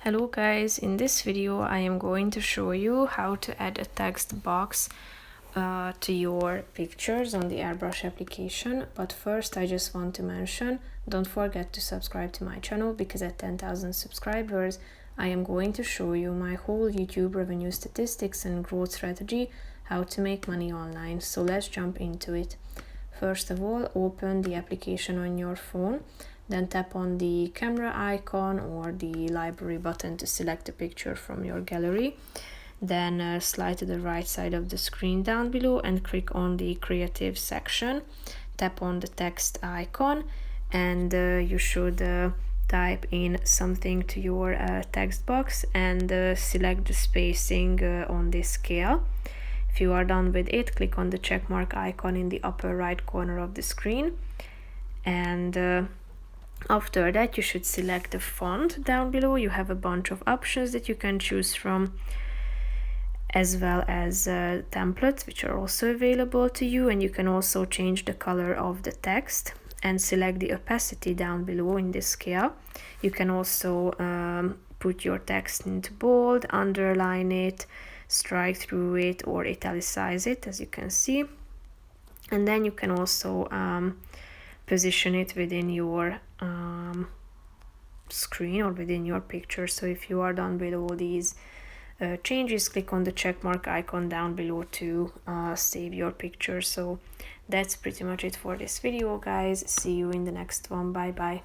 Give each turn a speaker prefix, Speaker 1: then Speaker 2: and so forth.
Speaker 1: Hello guys, in this video I am going to show you how to add a text box to your pictures on the AirBrush application. But first I just want to mention, don't forget to subscribe to my channel, because at 10,000 subscribers I am going to show you my whole YouTube revenue statistics and growth strategy, how to make money online. So let's jump into it. First of all, open the application on your phone. Then tap on the camera icon or the library button to select a picture from your gallery. Then slide to the right side of the screen down below and click on the creative section. Tap on the text icon and you should type in something to your text box and select the spacing on this scale. If you are done with it, click on the check mark icon in the upper right corner of the screen, and after that you should select the font down below. You have a bunch of options that you can choose from, as well as templates which are also available to you, and you can also change the color of the text and select the opacity down below in this scale. You can also put your text into bold, underline it, strike through it, or italicize it, as you can see. And then you can also position it within your screen or within your picture. So if you are done with all these changes, click on the check mark icon down below to save your picture. So that's pretty much it for this video, guys. See you in the next one. Bye bye.